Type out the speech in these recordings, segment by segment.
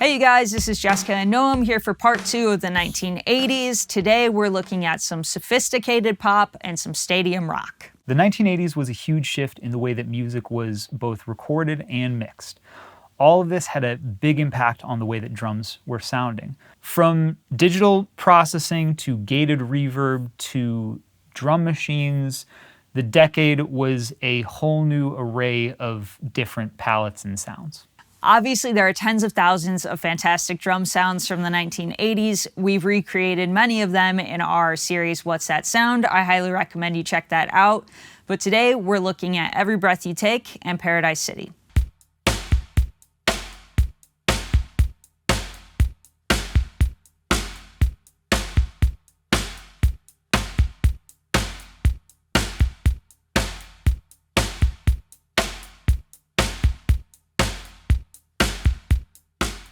Hey you guys, this is Jessica and Noam here for part 2 of the 1980s. Today we're looking at some sophisticated pop and some stadium rock. The 1980s was a huge shift in the way that music was both recorded and mixed. All of this had a big impact on the way that drums were sounding. From digital processing to gated reverb to drum machines, the decade was a whole new array of different palettes and sounds. Obviously, there are tens of thousands of fantastic drum sounds from the 1980s. We've recreated many of them in our series, What's That Sound? I highly recommend you check that out. But today, we're looking at Every Breath You Take and Paradise City.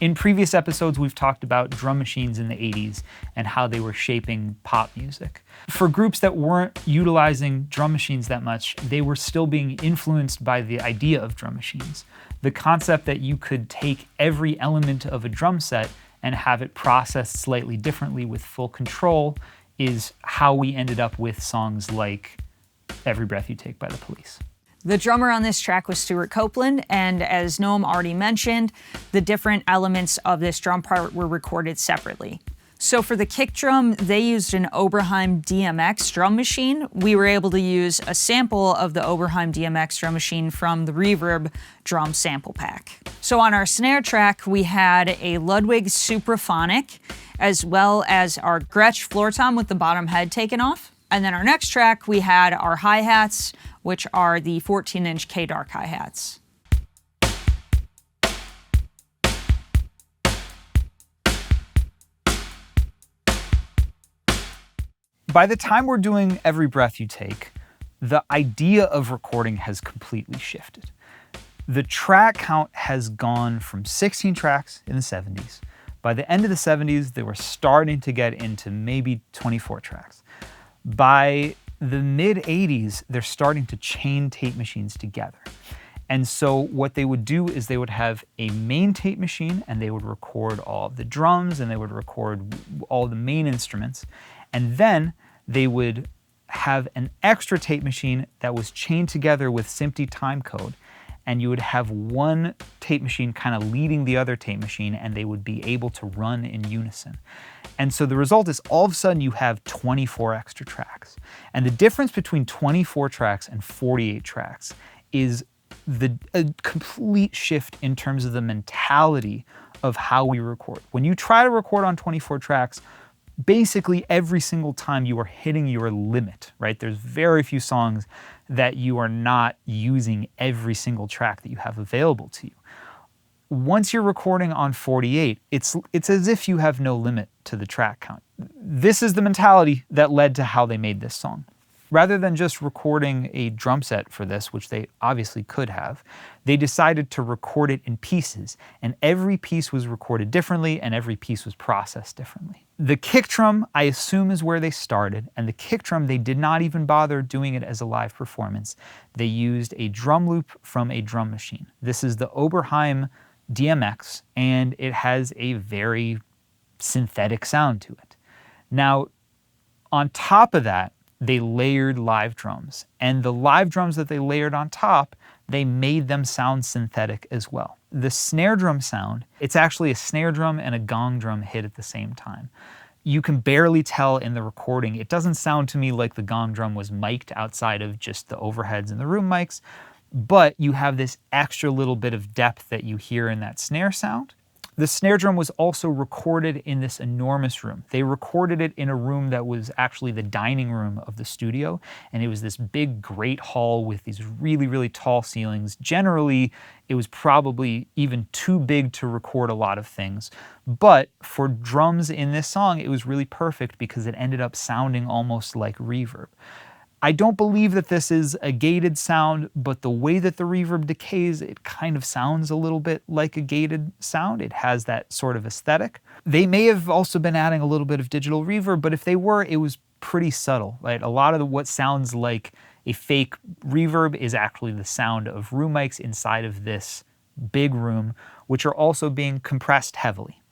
In previous episodes, we've talked about drum machines in the 80s and how they were shaping pop music. For groups that weren't utilizing drum machines that much, they were still being influenced by the idea of drum machines. The concept that you could take every element of a drum set and have it processed slightly differently with full control is how we ended up with songs like Every Breath You Take by The Police. The drummer on this track was Stuart Copeland, and as Noam already mentioned, the different elements of this drum part were recorded separately. So for the kick drum, they used an Oberheim DMX drum machine. We were able to use a sample of the Oberheim DMX drum machine from the Reverb drum sample pack. So on our snare track, we had a Ludwig Supraphonic, as well as our Gretsch floor tom with the bottom head taken off. And then our next track, we had our hi-hats, which are the 14-inch K-Dark hi-hats. By the time we're doing Every Breath You Take, the idea of recording has completely shifted. The track count has gone from 16 tracks in the 70s. By the end of the 70s, they were starting to get into maybe 24 tracks. By the mid-80s, they're starting to chain tape machines together. And so what they would do is they would have a main tape machine and they would record all of the drums and they would record all the main instruments. And then they would have an extra tape machine that was chained together with SMPTE timecode. And you would have one tape machine kind of leading the other tape machine and they would be able to run in unison. And so the result is all of a sudden you have 24 extra tracks. And the difference between 24 tracks and 48 tracks is a complete shift in terms of the mentality of how we record. When you try to record on 24 tracks, basically every single time you are hitting your limit, right? There's very few songs that you are not using every single track that you have available to you. Once you're recording on 48, it's as if you have no limit to the track count. This is the mentality that led to how they made this song. Rather than just recording a drum set for this, which they obviously could have, they decided to record it in pieces, and every piece was recorded differently and every piece was processed differently. The kick drum, I assume, is where they started, and the kick drum, they did not even bother doing it as a live performance. They used a drum loop from a drum machine. This is the Oberheim DMX, and it has a very synthetic sound to it. Now, on top of that, they layered live drums, and the live drums that they layered on top, they made them sound synthetic as well. The snare drum sound, it's actually a snare drum and a gong drum hit at the same time. You can barely tell in the recording. It doesn't sound to me like the gong drum was mic'd outside of just the overheads and the room mics, but you have this extra little bit of depth that you hear in that snare sound. The snare drum was also recorded in this enormous room. They recorded it in a room that was actually the dining room of the studio, and it was this big, great hall with these really, really tall ceilings. Generally, it was probably even too big to record a lot of things, but for drums in this song, it was really perfect because it ended up sounding almost like reverb. I don't believe that this is a gated sound, but the way that the reverb decays, it kind of sounds a little bit like a gated sound. It has that sort of aesthetic. They may have also been adding a little bit of digital reverb, but if they were, it was pretty subtle, right? A lot of what sounds like a fake reverb is actually the sound of room mics inside of this big room, which are also being compressed heavily.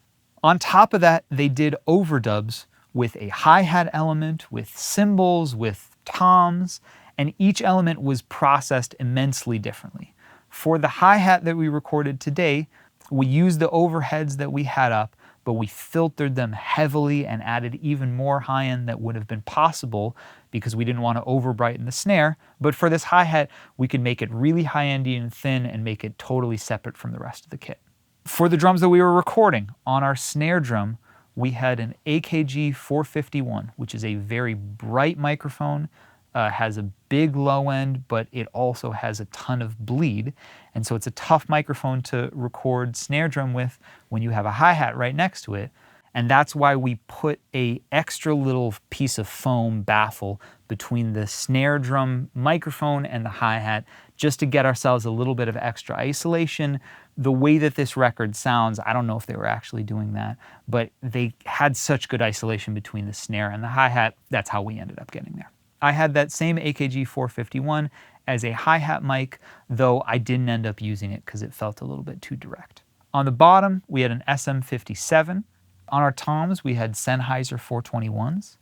On top of that, they did overdubs with a hi-hat element, with cymbals, with toms, and each element was processed immensely differently. For the hi-hat that we recorded today, we used the overheads that we had up, but we filtered them heavily and added even more high-end that would have been possible because we didn't want to over-brighten the snare. But for this hi-hat, we could make it really high-endy and thin and make it totally separate from the rest of the kit. For the drums that we were recording, on our snare drum, we had an AKG 451, which is a very bright microphone, has a big low end, but it also has a ton of bleed. And so it's a tough microphone to record snare drum with when you have a hi-hat right next to it. And that's why we put a extra little piece of foam baffle between the snare drum microphone and the hi-hat, just to get ourselves a little bit of extra isolation. The way that this record sounds, I don't know if they were actually doing that, but they had such good isolation between the snare and the hi-hat, that's how we ended up getting there. I had that same AKG 451 as a hi-hat mic, though I didn't end up using it because it felt a little bit too direct. On the bottom, we had an SM57. On our toms, we had Sennheiser 421s.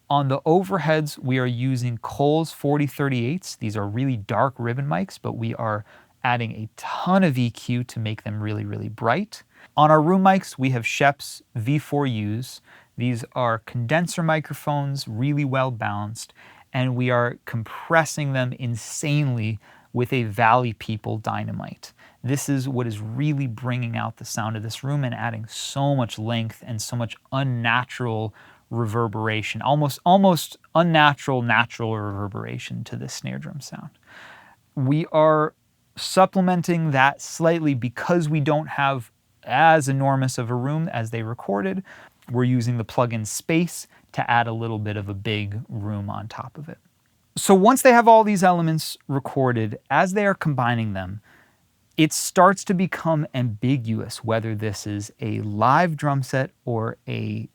On the overheads, we are using Coles 4038s. These are really dark ribbon mics, but we are adding a ton of EQ to make them really, really bright. On our room mics, we have Schoeps V4Us. These are condenser microphones, really well balanced, and we are compressing them insanely with a Valley People Dynamite. This is what is really bringing out the sound of this room and adding so much length and so much unnatural reverberation, almost unnatural, natural reverberation to this snare drum sound. We are supplementing that slightly because we don't have as enormous of a room as they recorded. We're using the plug-in Space to add a little bit of a big room on top of it. So once they have all these elements recorded, as they are combining them, it starts to become ambiguous whether this is a live drum set or a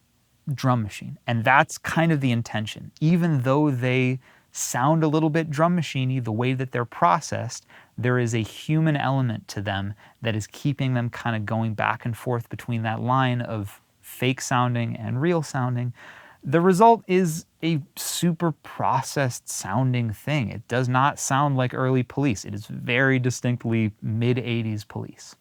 drum machine. And that's kind of the intention. Even though they sound a little bit drum machiney, the way that they're processed, there is a human element to them that is keeping them kind of going back and forth between that line of fake sounding and real sounding. The result is a super processed sounding thing. It does not sound like early Police. It is very distinctly mid-80s Police.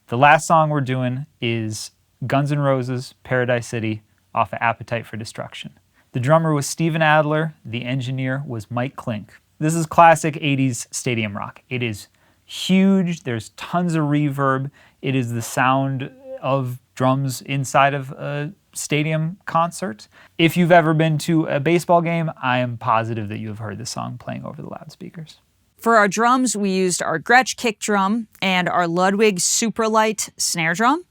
The last song we're doing is Guns N' Roses' Paradise City off of Appetite for Destruction. The drummer was Steven Adler, the engineer was Mike Klink. This is classic 80s stadium rock. It is huge, there's tons of reverb, it is the sound of drums inside of a stadium concert. If you've ever been to a baseball game, I am positive that you have heard this song playing over the loudspeakers. For our drums, we used our Gretsch kick drum and our Ludwig Superlight snare drum.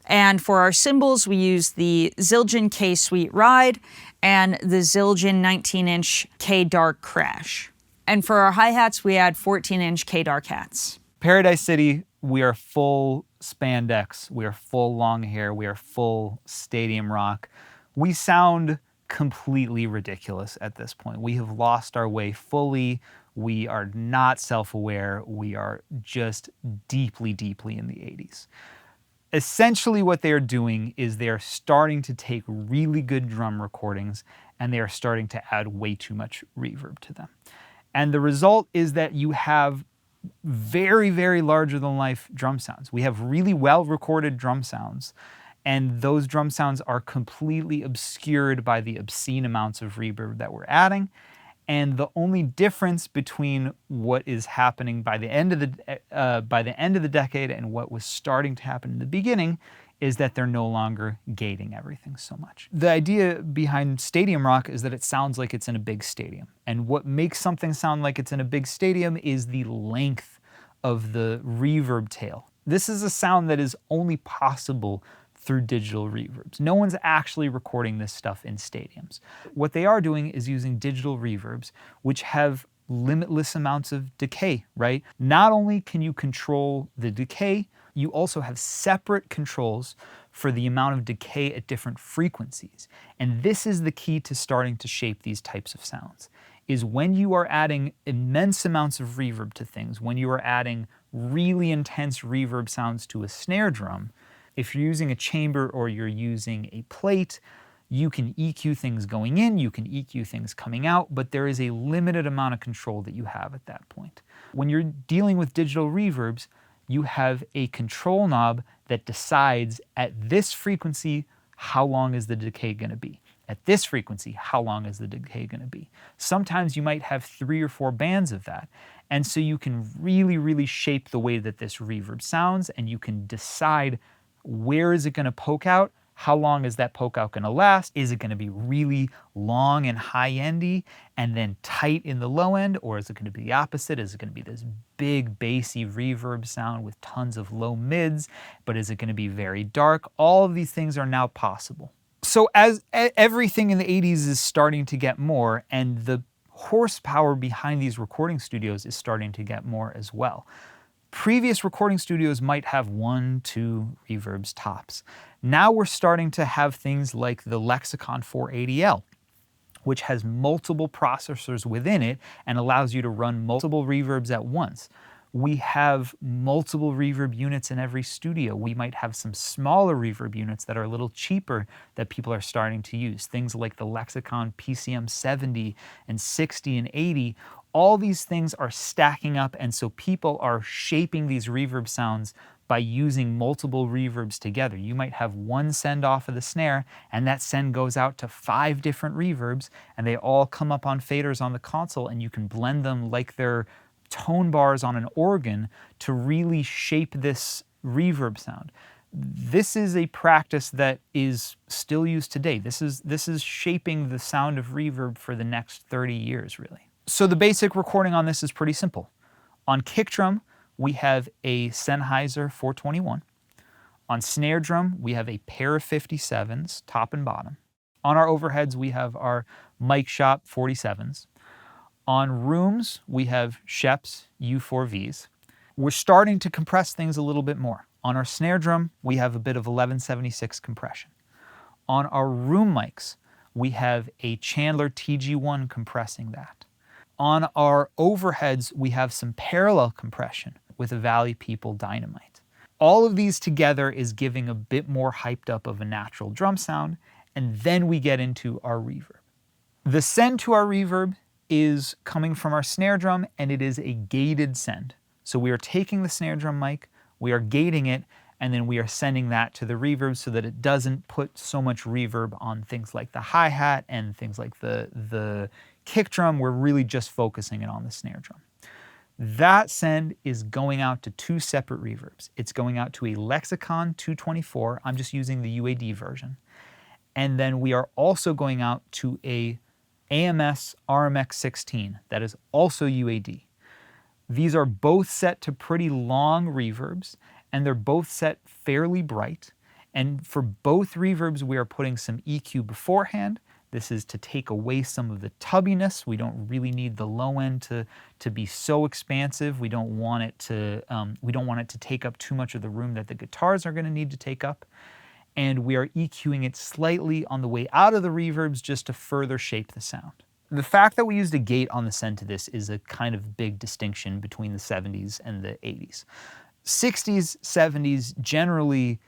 And for our cymbals, we used the Zildjian K Sweet Ride and the Zildjian 19-inch K Dark Crash. And for our hi-hats, we had 14-inch K Dark hats. Paradise City, we are full spandex, we are full long hair, we are full stadium rock. We sound completely ridiculous at this point. We have lost our way fully. We are not self-aware. We are just deeply, deeply in the 80s. Essentially what they are doing is they are starting to take really good drum recordings and they are starting to add way too much reverb to them. And the result is that you have very, very larger than life drum sounds. We have really well recorded drum sounds, and those drum sounds are completely obscured by the obscene amounts of reverb that we're adding. And the only difference between what is happening by the end of the decade and what was starting to happen in the beginning is that they're no longer gating everything so much. The idea behind stadium rock is that it sounds like it's in a big stadium. And what makes something sound like it's in a big stadium is the length of the reverb tail. This is a sound that is only possible through digital reverbs. No one's actually recording this stuff in stadiums. What they are doing is using digital reverbs, which have limitless amounts of decay, right? Not only can you control the decay, you also have separate controls for the amount of decay at different frequencies. And this is the key to starting to shape these types of sounds, is when you are adding immense amounts of reverb to things, when you are adding really intense reverb sounds to a snare drum, if you're using a chamber or you're using a plate, you can EQ things going in, you can EQ things coming out, but there is a limited amount of control that you have at that point. When you're dealing with digital reverbs, you have a control knob that decides at this frequency, how long is the decay going to be? At this frequency, how long is the decay going to be? Sometimes you might have 3 or 4 bands of that. And so you can really, really shape the way that this reverb sounds, and you can decide where is it going to poke out? How long is that poke out going to last? Is it going to be really long and high-endy and then tight in the low end? Or is it going to be the opposite? Is it going to be this big bassy reverb sound with tons of low mids? But is it going to be very dark? All of these things are now possible. So as everything in the 80s is starting to get more, and the horsepower behind these recording studios is starting to get more as well. Previous recording studios might have 1, 2 reverbs tops. Now we're starting to have things like the Lexicon 480L, which has multiple processors within it and allows you to run multiple reverbs at once. We have multiple reverb units in every studio. We might have some smaller reverb units that are a little cheaper that people are starting to use. Things like the Lexicon PCM 70 and 60 and 80. All these things are stacking up, and so people are shaping these reverb sounds by using multiple reverbs together. You might have one send off of the snare, and that send goes out to 5 different reverbs, and they all come up on faders on the console, and you can blend them like they're tone bars on an organ to really shape this reverb sound. This is a practice that is still used today. This is shaping the sound of reverb for the next 30 years, really. So the basic recording on this is pretty simple. On kick drum, we have a Sennheiser 421. On snare drum, we have a pair of 57s, top and bottom. On our overheads, we have our Mic Shop 47s. On rooms, we have Schoeps U4Vs. We're starting to compress things a little bit more. On our snare drum, we have a bit of 1176 compression. On our room mics, we have a Chandler TG1 compressing that. On our overheads, we have some parallel compression with a Valley People Dynamite. All of these together is giving a bit more hyped up of a natural drum sound, and then we get into our reverb. The send to our reverb is coming from our snare drum, and it is a gated send. So we are taking the snare drum mic, we are gating it, and then we are sending that to the reverb so that it doesn't put so much reverb on things like the hi-hat and things like the kick drum. We're really just focusing it on the snare drum. That send is going out to 2 separate reverbs. It's going out to a Lexicon 224. I'm just using the UAD version. And then we are also going out to a AMS RMX 16 that is also UAD. These are both set to pretty long reverbs, and they're both set fairly bright. And for both reverbs, we are putting some EQ beforehand. This is to take away some of the tubbiness. We don't really need the low end to be so expansive. We don't want it to take up too much of the room that the guitars are going to need to take up. And we are EQing it slightly on the way out of the reverbs just to further shape the sound. The fact that we used a gate on the send to this is a kind of big distinction between the 70s and the 80s. 60s, 70s, generally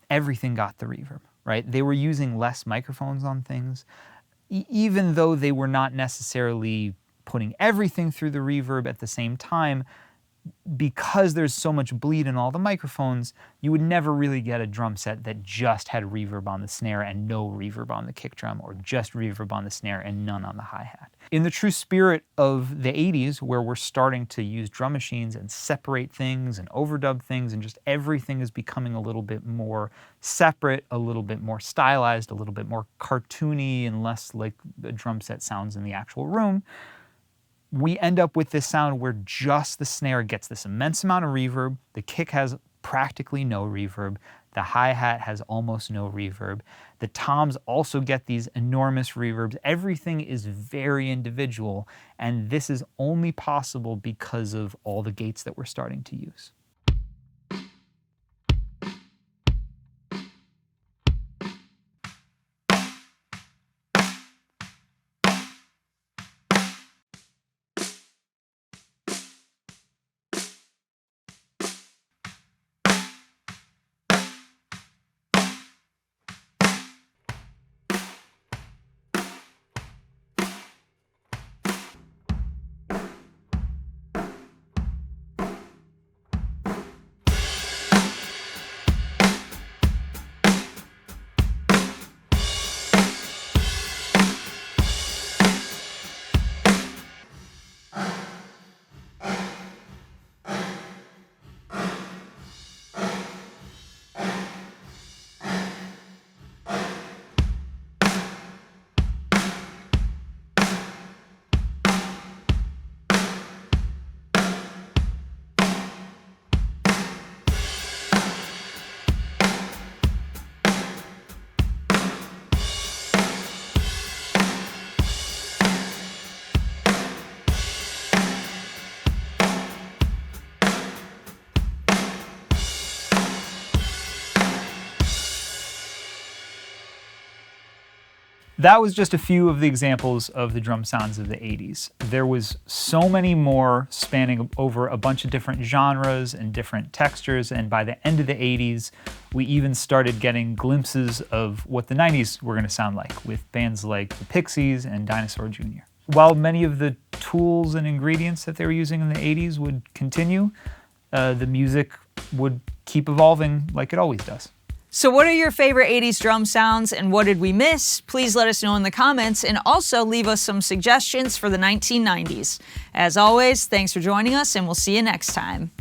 everything got the reverb, right? They were using less microphones on things, even though they were not necessarily putting everything through the reverb at the same time. because there's so much bleed in all the microphones, you would never really get a drum set that just had reverb on the snare and no reverb on the kick drum, or just reverb on the snare and none on the hi-hat. In the true spirit of the 80s, where we're starting to use drum machines and separate things and overdub things, and just everything is becoming a little bit more separate, a little bit more stylized, a little bit more cartoony, and less like the drum set sounds in the actual room, we end up with this sound where just the snare gets this immense amount of reverb, the kick has practically no reverb, the hi-hat has almost no reverb, the toms also get these enormous reverbs. Everything is very individual, and this is only possible because of all the gates that we're starting to use. That was just a few of the examples of the drum sounds of the 80s. There was so many more spanning over a bunch of different genres and different textures, and by the end of the 80s, we even started getting glimpses of what the 90s were going to sound like with bands like the Pixies and Dinosaur Jr. While many of the tools and ingredients that they were using in the 80s would continue, the music would keep evolving like it always does. So what are your favorite 80s drum sounds and what did we miss? Please let us know in the comments, and also leave us some suggestions for the 1990s. As always, thanks for joining us, and we'll see you next time.